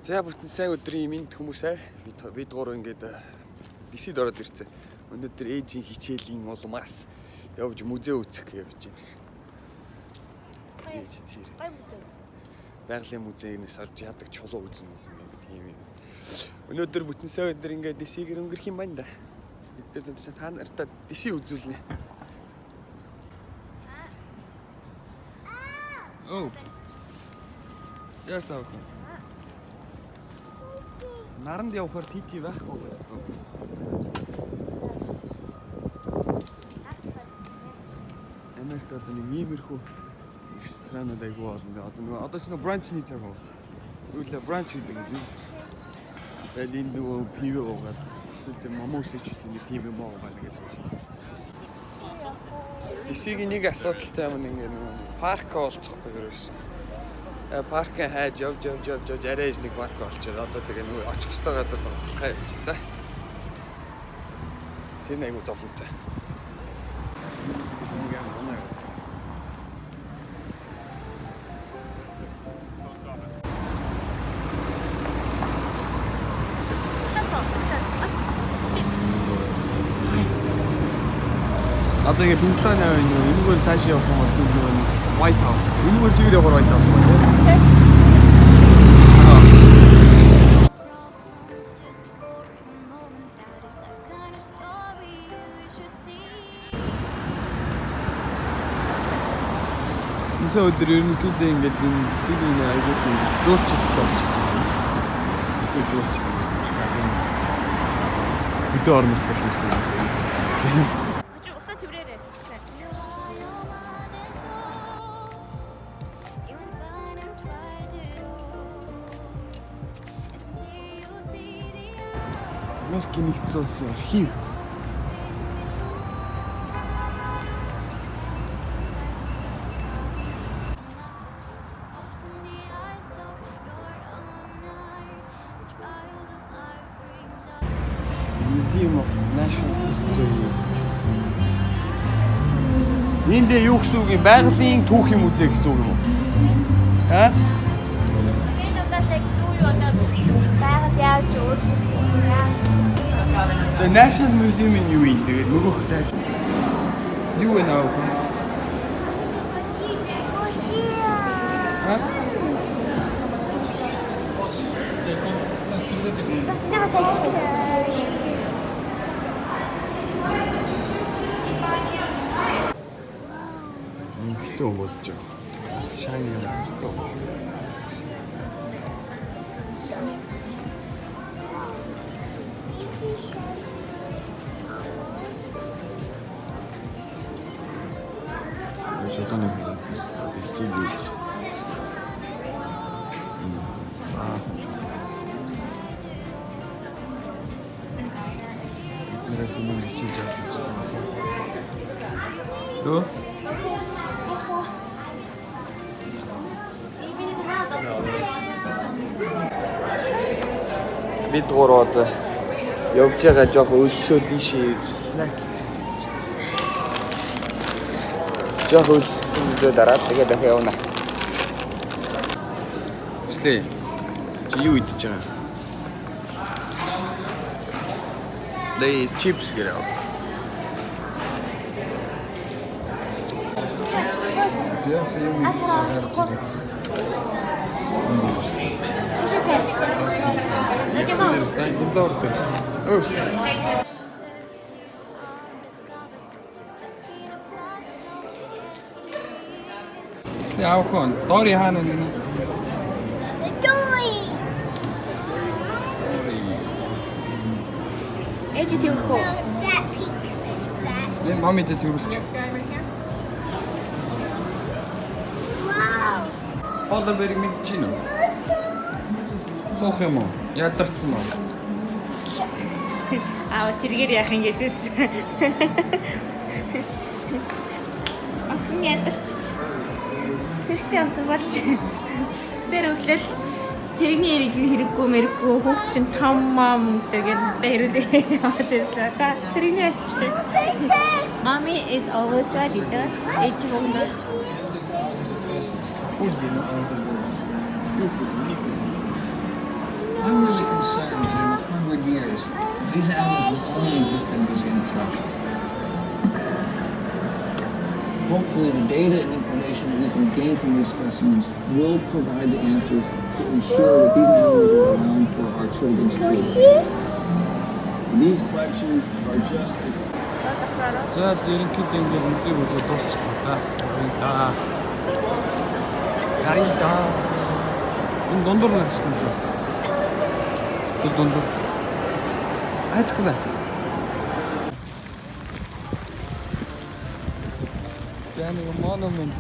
За бүтэн сайн өдрийн минь хүмүүсээ бид гурав ингээд дисид ороод ирцээ. Өнөөдөр ээжийн хичээлийн улмаас явж музей үзэх явж байна. Ээж тэр. Байгалийн музейнээс орж ядаг чулуу үзэн гэдэг тийм юм. Өнөөдөр бүтэн сайн өдөр ингээд дисигээр өнгөрөх юм байна да. Эдгээр та нартай диси үзүүлнэ. Oh. Ясаа. Наранд явахаар TT байхгүй байсан. Америкт нэг иймэрхүү ресторанууд айгүй болно. Одоо ч нэг бранчны цаг уу. Үгүй бранч гэдэг юм. Тэгэл энэ нөгөө пив уугаад эсвэл момос ичсэн нэг тийм юм уугаад гэж байна. Дисигийн нэг асуудалтай юм ингээ нөгөө парк олцохгүй ерөөсөн. Парк хайж явж арайж нэг парк олчоод одоо тэгээ нөгөө очих ёстой газар тоглохоо явж байна. Тэр нэг айгу зовлонтой. Одоо ингэ Пенсильвания энэгээр цааш явах юм бол нөгөө White House. Энэгээр чигээр явах White House байна. Эсвэл өдөр ерөнхийдөө ингээд энэ сигийн айгуу жуулчтай болж байна. Бид жуулчтай. Бид орнод болсон юм. Америкийн нэгдсэн улсын архив. Museum of National History. Энд юу гэсэн үг юм? Байгалийн түүхийн музей гэсэн үг юм уу? Аа? Энэ удаас юу одоо байгаль яаж The National Museum in юу юм? Тэгээд нөгөөх таа. Юу вэ наа? Кто болж байгаа? Shiny юм. Шатаны хэлсэн гэж. Тэрээс нэг мессеж авч үзсэн. Юу? Бид гурваад явж байгаа жоох өлсөө дишээ снэк. Жоох өлсөн дараа тэгээ дахиад явна. Слээ. Чи юу идэж байгаа? Lay's chips гэрээ. Яс юм ийм. Авхон дори хаана нэ? Дори. Эжи тийхүү. Нэ мами тэ төрүүлч. Вау. Олдор берэг мэдчихэв үү? Суух юм уу? Ядарсан уу? Тэргээр яах юм гэдээс. Ахын ядарч. Тэрхтээ авсан болж. Тэр өглөө тэрний яриг хэрэггүй мэрэггүй хүүхчин таммам тэгээд тэрүүлээ яваад байсан. Та тэрний ач. Mommy is always ready just each homeless. I'm really concerned that in 100 years, these animals will only exist in museum collections. Hopefully, the data and information that we can gain from these specimens will provide the answers to ensure that these animals are around for our children's children. These collections are just За ерөнхийдөө ингээд музейг үзээ дуусчихлаа. Гарида. Энэ дундуур нэг юм шүү. Тэр дундуур. Ачглаа. За нэг монумент.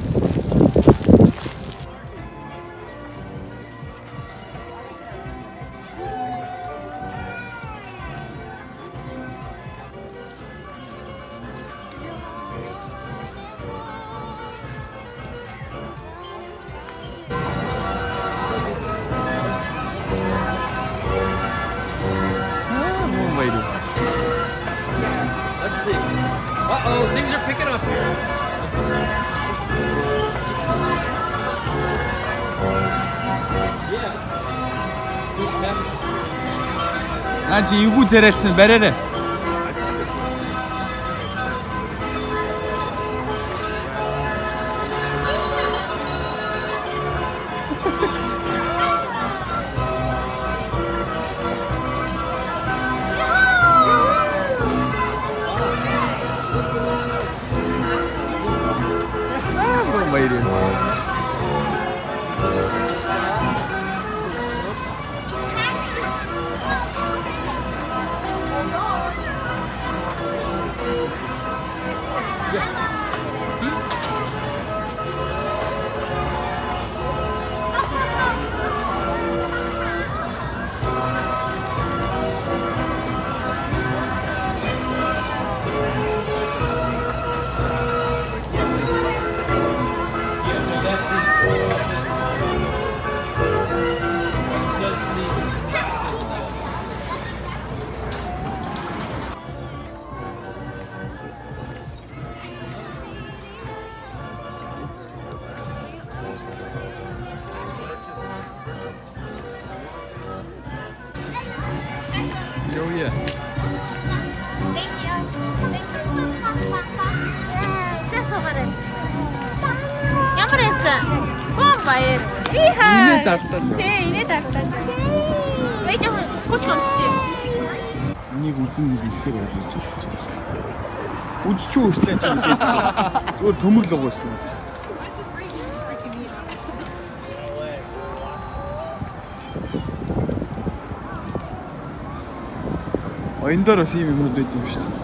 Let's see. Uh-oh, things are picking up here. Наач эвгүй царайлсан бариараа. Waiting. Oh yeah. Thank you. Just over it. Ямар эсэн? Бом баяр. Ихаа. Инээ дарлаа. Тий, инээ дарлаа. Эй жоо гоч гомсч. Энийг үзэн гэж хэлсээр байж байна. Үзчихөө өстэй чи. Зүгээр төмөрлөг байсан. Энэ дээр бас ийм юмнууд байт юм шүү дээ.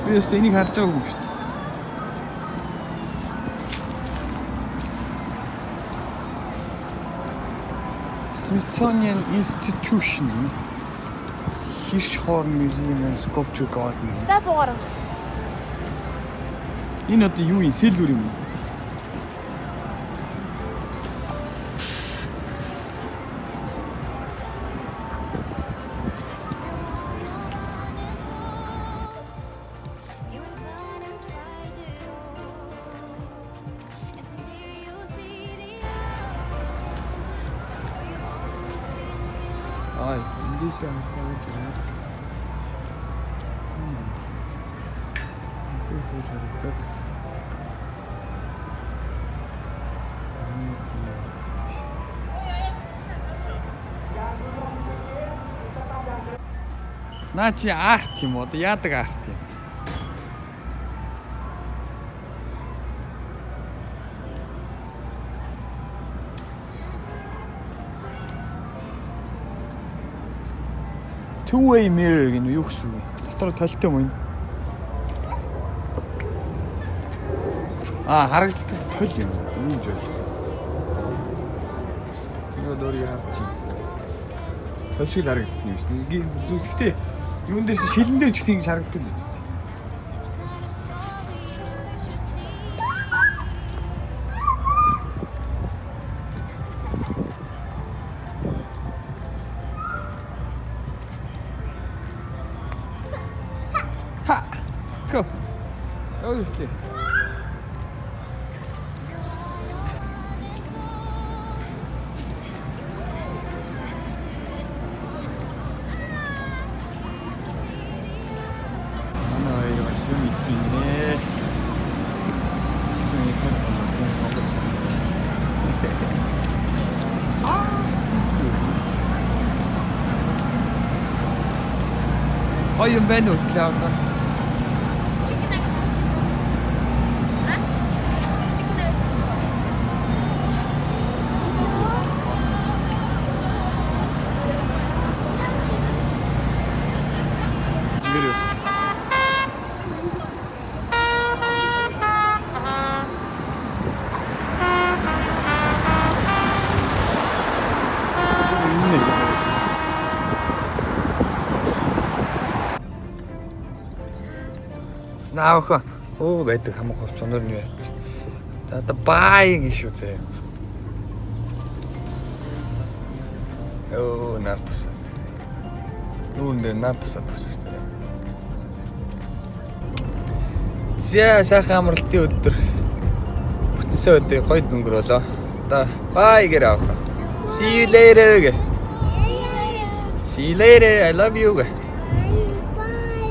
Би өөртөө энийг харж байгаагүй юм шүү дээ. Smithsonian Institution Hirschhorn Museum and Sculpture Garden. Та буугаар. Энэ одоо юу юм? Сэлбэр юм уу? Ай, эндээс анхаарч байна. Тэр хөө харагдаад. Наа чи арт юм уу? Яадаг арт юм? Two-way mirror гэнэ юу гэсэн үг вэ? Дотор толтой юм. Харагддаг тол юм. Юу гэж байна? Тэр дөрөв харж байна. Тол шиг харагддаг юм шүү дээ. Гэхдээ юун дээр шилэн дээр ч гэсэн ингэж харагддаг л үстэй. Let's go. Oh, this thing. гоё юм байна уу өслөө авах. 나와가 오 매드 한번 전원이 했지 나다 바잉 이슈제 오 나르토사 누군데 나르토사 터주시더래 지야 샤카마르티 өдөр бүтэнсэ өдөр гоё өнгөрөөлөө та бай гэрээ авах see you later I love you